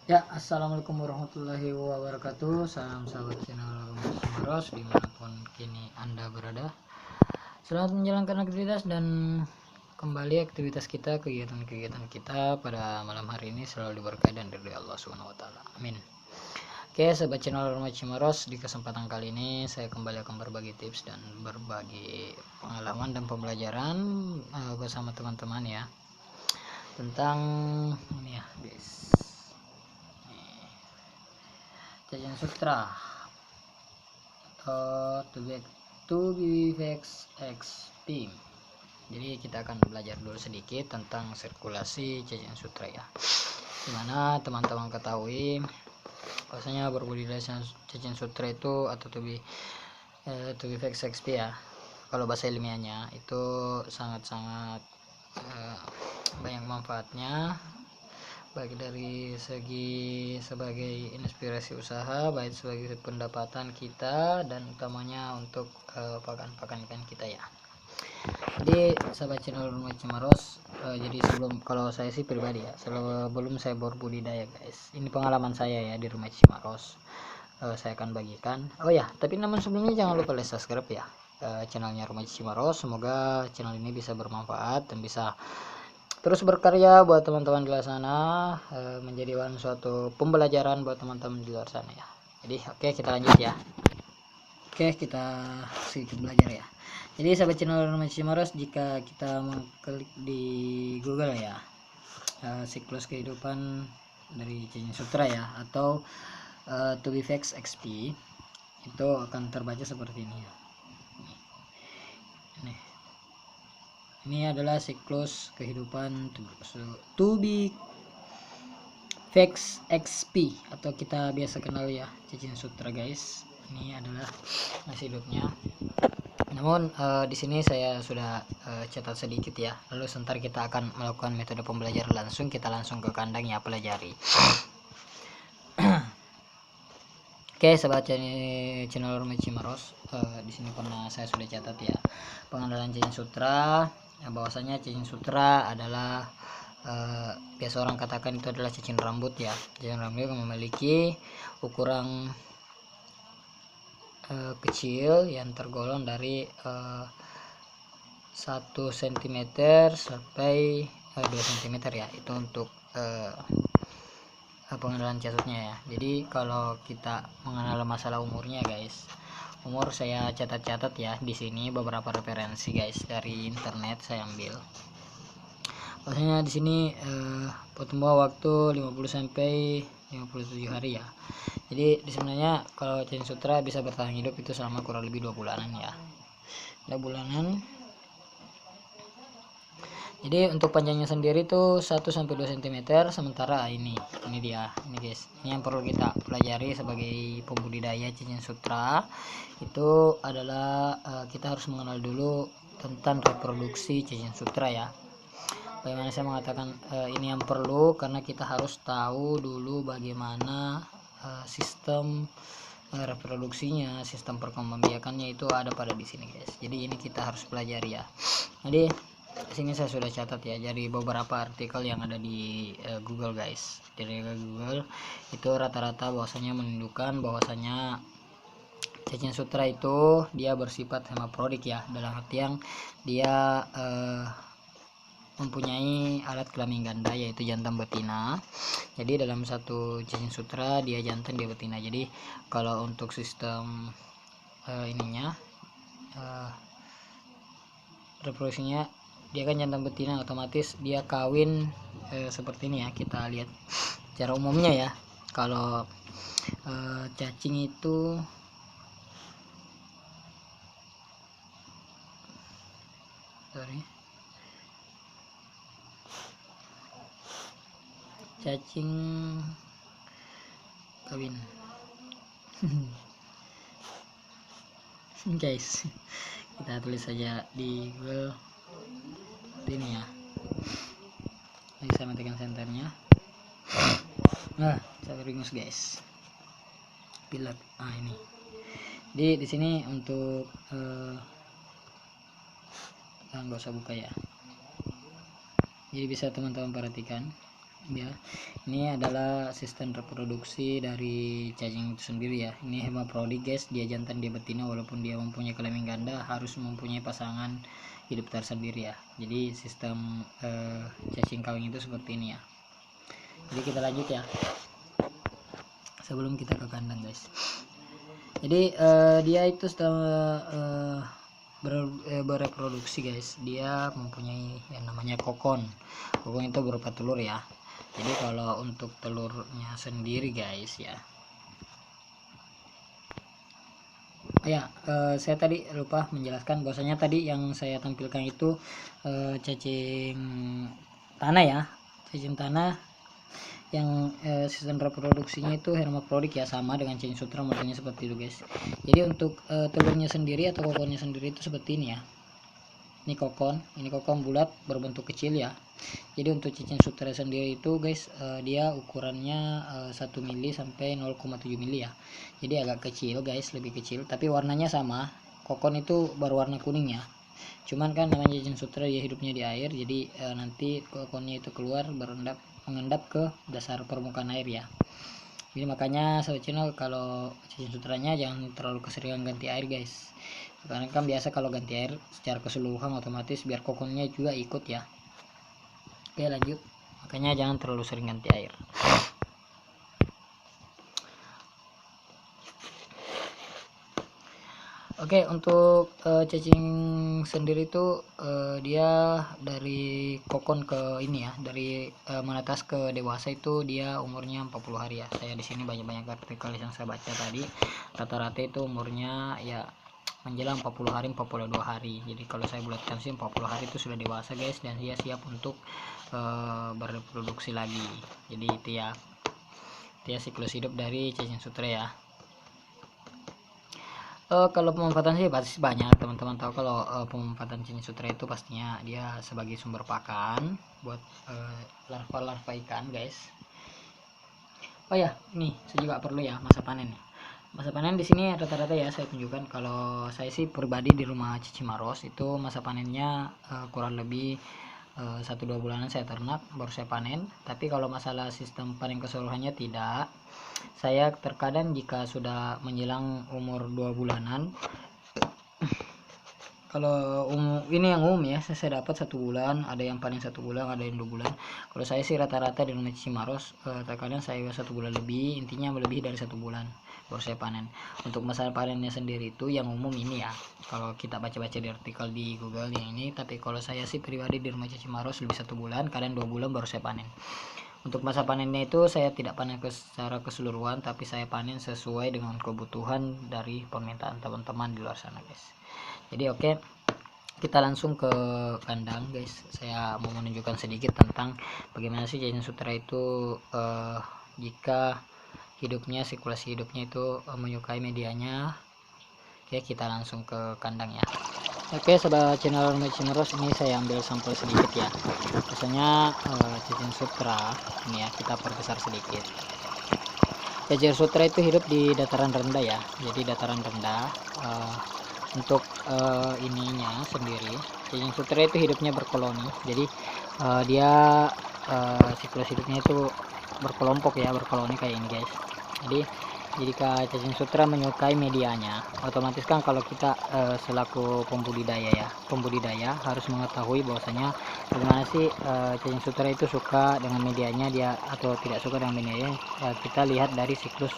Ya, assalamualaikum warahmatullahi wabarakatuh. Salam sahabat channel Rumus Maros dimanapun kini Anda berada. Selamat menjalankan aktivitas dan kembali aktivitas kita, kegiatan-kegiatan kita pada malam hari ini selalu diberkahi dan dari Allah Subhanahu wa taala. Amin. Oke, sahabat channel Rumus Maros, di kesempatan kali ini saya kembali akan berbagi tips dan berbagi pengalaman dan pembelajaran bersama teman-teman ya. Tentang ini ya, guys. Jajan Sutra atau to be XP. Jadi kita akan belajar dulu sedikit tentang sirkulasi Jajan Sutra ya. Dimana teman-teman ketahui bahwasanya berbudidaya Jajan Sutra itu atau to be XP ya. Kalau bahasa ilmiahnya itu sangat-sangat banyak manfaatnya, baik dari segi sebagai inspirasi usaha, baik sebagai pendapatan kita, dan utamanya untuk pakan-pakan ikan kita ya. Jadi sahabat channel Rumah Cimaros, jadi kalau saya sih pribadi ya, sebelum saya berbudidaya guys, ini pengalaman saya ya di Rumah Cimaros, saya akan bagikan. Oh ya, tapi namun sebelumnya jangan lupa like, subscribe ya channelnya Rumah Cimaros. Semoga channel ini bisa bermanfaat dan bisa terus berkarya buat teman-teman di luar sana, menjadi suatu pembelajaran buat teman-teman di luar sana ya. Jadi oke, kita lanjut ya. Oke, kita sedikit belajar ya. Jadi sahabat channel Rumah Cimaros, jika kita mengklik di Google ya, siklus kehidupan dari Jajan Sutra ya, atau to be XP, itu akan terbaca seperti ini ya. Ini adalah siklus kehidupan to be XP atau kita biasa kenal ya Jajan Sutra guys. Ini adalah nasi hidupnya. Namun di sini saya sudah catat sedikit ya. Lalu sebentar kita akan melakukan metode pembelajaran langsung. Kita langsung ke kandang ya, pelajari. Oke, sahabat channel Rumah Cimaros, di sini pernah saya sudah catat ya pengenalan Jajan Sutra. Bahwasanya Jajan Sutra adalah biasa orang katakan itu adalah cacing rambut ya. Cacing rambut yang memiliki ukuran kecil yang tergolong dari 1 cm sampai 2 cm ya. Itu untuk pengenalan catatnya ya. Jadi kalau kita mengenal masalah umurnya guys, umur saya catat-catat ya di sini beberapa referensi guys dari internet saya ambil. Maksudnya di sini pertumbuhan waktu 50 sampai 57 hari ya. Jadi sebenarnya kalau Jajan Sutra bisa bertahan hidup itu selama kurang lebih 2 bulanan ya. 2 bulanan. Jadi untuk panjangnya sendiri tuh 1 sampai 2 cm, sementara ini dia. Ini guys. Ini yang perlu kita pelajari sebagai pembudidaya Jajan Sutra. Itu adalah kita harus mengenal dulu tentang reproduksi Jajan Sutra ya. Bagaimana saya mengatakan ini yang perlu, karena kita harus tahu dulu bagaimana sistem reproduksinya, sistem perkembangbiakannya itu ada pada di sini guys. Jadi ini kita harus pelajari ya. Jadi di sini saya sudah catat ya dari beberapa artikel yang ada di Google guys. Dari Google itu rata-rata bahwasanya menunjukkan bahwasanya Jajan Sutra itu dia bersifat hermafrodit ya, dalam arti yang dia mempunyai alat kelamin ganda yaitu jantan betina. Jadi dalam satu Jajan Sutra dia jantan dia betina. Jadi kalau untuk sistem reproduksinya dia kan jantan betina, otomatis dia kawin seperti ini ya. Kita lihat cara umumnya ya. Kalau cacing itu cacing kawin guys, kita tulis saja di Google ini ya. Ini saya matikan senternya. Nah, saya ringus guys. Pilot. Ini. Jadi di sini untuk nggak usah buka ya. Jadi bisa teman-teman perhatikan ya. Ini adalah sistem reproduksi dari cacing itu sendiri ya. Ini hermafrodit guys, dia jantan dia betina, walaupun dia mempunyai kelamin ganda harus mempunyai pasangan hidup tersendiri ya. Jadi sistem cacing kawin itu seperti ini ya. Jadi kita lanjut ya, sebelum kita ke kandang guys. Jadi dia itu setelah bereproduksi guys, dia mempunyai yang namanya kokon. Kokon itu berupa telur ya. Jadi kalau untuk telurnya sendiri guys ya, saya tadi lupa menjelaskan bahwasanya tadi yang saya tampilkan itu cacing tanah ya, cacing tanah yang sistem reproduksinya itu hermafrodit ya, sama dengan cacing sutra modelnya seperti itu guys. Jadi untuk telurnya sendiri atau kokonnya sendiri itu seperti ini ya. Ini kokon bulat berbentuk kecil ya. Jadi untuk cacing sutra sendiri itu guys, dia ukurannya 1 mili sampai 0,7 mili ya. Jadi agak kecil guys, lebih kecil, tapi warnanya sama. Kokon itu berwarna kuning ya. Cuman kan namanya cacing sutra dia hidupnya di air, jadi nanti kokonnya itu keluar mengendap ke dasar permukaan air ya. Jadi makanya sobat channel, kalau cacing sutranya jangan terlalu keseringan ganti air guys, karena kan biasa kalau ganti air secara keseluruhan otomatis biar kokonnya juga ikut ya. Oke lanjut, makanya jangan terlalu sering ganti air. Oke, untuk cacing sendiri itu dia dari kokon ke ini ya, dari menetas ke dewasa itu dia umurnya 40 hari ya. Saya di sini banyak artikel yang saya baca tadi, rata-rata itu umurnya ya menjelang 40 hari 42 hari. Jadi kalau saya bulatkan sih 40 hari itu sudah dewasa guys, dan dia siap untuk bereproduksi lagi. Jadi itu ya, dia siklus hidup dari cacing sutra ya. Kalau pemanfaatan sih pasti banyak, teman-teman tahu kalau pemanfaatan cacing sutra itu pastinya dia sebagai sumber pakan buat larva-larva ikan guys. Oh ya, nih saya juga perlu ya masa panen. Masa panen di sini rata-rata ya saya tunjukkan. Kalau saya sih pribadi di rumah Cimaros itu masa panennya kurang lebih 1-2 bulanan saya ternak baru saya panen. Tapi kalau masalah sistem panen keseluruhannya tidak. Saya terkadang jika sudah menjelang umur 2 bulanan, kalau ini yang umum ya, saya dapat 1 bulan, ada yang panen 1 bulan, ada yang 2 bulan. Kalau saya sih rata-rata di rumah Cimaros terkadang saya 1 bulan lebih, intinya lebih dari 1 bulan baru saya panen. Untuk masalah panennya sendiri itu yang umum ini ya, kalau kita baca-baca di artikel di Google yang ini. Tapi kalau saya sih pribadi di rumah Cimaros lebih 1 bulan, kadang 2 bulan baru saya panen. Untuk masa panennya itu saya tidak panen secara keseluruhan, tapi saya panen sesuai dengan kebutuhan dari permintaan teman-teman di luar sana guys. Jadi oke, kita langsung ke kandang guys. Saya mau menunjukkan sedikit tentang bagaimana sih cacing sutra itu jika hidupnya, sirkulasi hidupnya itu menyukai medianya. Oke, kita langsung ke kandang ya. Oke sobat channel Cimaros, ini saya ambil sampel sedikit ya. Biasanya cacing sutra ini ya, kita perbesar sedikit. Cacing sutra itu hidup di dataran rendah ya, jadi dataran rendah. Untuk ininya sendiri, cacing sutra itu hidupnya berkoloni, jadi dia siklus hidupnya itu berkelompok ya, berkoloni kayak ini guys. Jadi jika cacing sutra menyukai medianya, otomatis kan kalau kita selaku pembudidaya harus mengetahui bahwasanya bagaimana sih cacing sutra itu suka dengan medianya dia atau tidak suka dengan medianya. Kita lihat dari siklus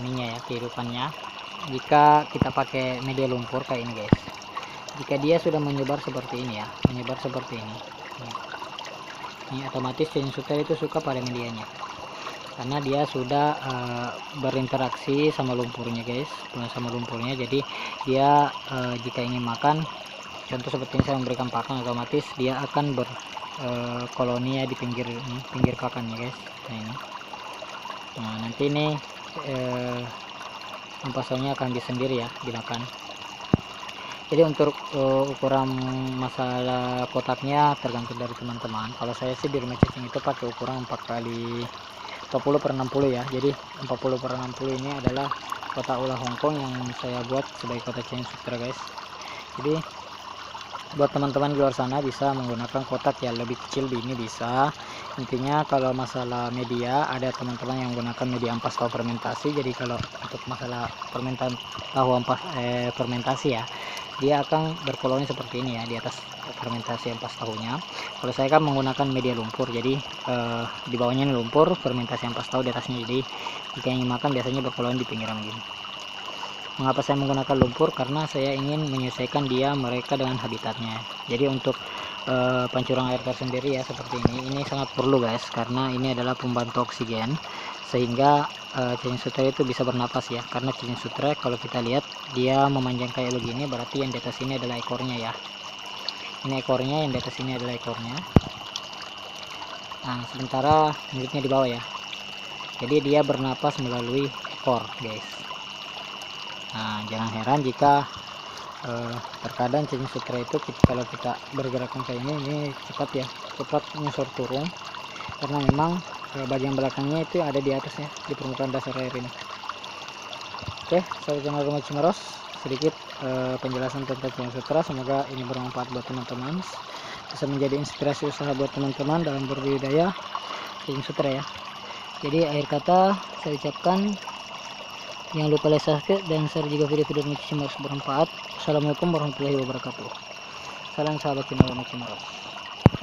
ininya ya, kehidupannya. Jika kita pakai media lumpur kayak ini guys, jika dia sudah menyebar seperti ini ya, menyebar seperti ini otomatis cacing sutra itu suka pada medianya, karena dia sudah berinteraksi sama lumpurnya guys, jadi dia jika ingin makan, contoh seperti ini saya memberikan pakan, otomatis dia akan berkoloni ya di pinggir pakannya guys. Nah ini, nanti ini ampasnya akan sendiri ya dimakan. Jadi untuk ukuran masalah kotaknya tergantung dari teman-teman. Kalau saya sih di rumah cacing itu pakai ukuran 4x40/60 ya. Jadi 40/60 ini adalah kotak ulah Hongkong yang saya buat sebagai kotak cacing sutra guys. Jadi buat teman-teman di luar sana bisa menggunakan kotak yang lebih kecil, ini bisa. Intinya kalau masalah media, ada teman-teman yang menggunakan media ampas tahu fermentasi. Jadi kalau untuk masalah fermentasi ya, dia akan berkoloni seperti ini ya di atas fermentasi ampas tahunya. Kalau saya kan menggunakan media lumpur, jadi di bawahnya ini lumpur, fermentasi ampas tahu di atasnya. Jadi jika ingin makan biasanya berkoloni di pinggiran begini. Mengapa saya menggunakan lumpur? Karena saya ingin menyesuaikan mereka dengan habitatnya. Jadi untuk pancuran air tersendiri ya seperti ini sangat perlu guys, karena ini adalah pembantu oksigen sehingga cacing sutra itu bisa bernapas ya. Karena cacing sutra kalau kita lihat dia memanjang kayak begini, berarti yang di atas ini adalah ekornya ya. Ini ekornya, yang di atas ini adalah ekornya. Nah, sementara mulutnya di bawah ya. Jadi dia bernapas melalui ekor guys. Nah, jangan heran jika terkadang cacing sutra itu kalau kita bergerakan kayak ini cepat nyosor turun, karena memang bagian belakangnya itu ada di atas ya, di permukaan dasar air ini. Oke, saya channel Rumah Cimaros, sedikit penjelasan tentang cacing sutra. Semoga ini bermanfaat buat teman-teman, bisa menjadi inspirasi usaha buat teman-teman dalam berbudidaya cacing sutra ya. Jadi akhir kata saya ucapkan, jangan lupa like, subscribe, dan share jika video-video Rumah Cimaros bermanfaat. Assalamualaikum warahmatullahi wabarakatuh. Salam sahabat channel Rumah Cimaros.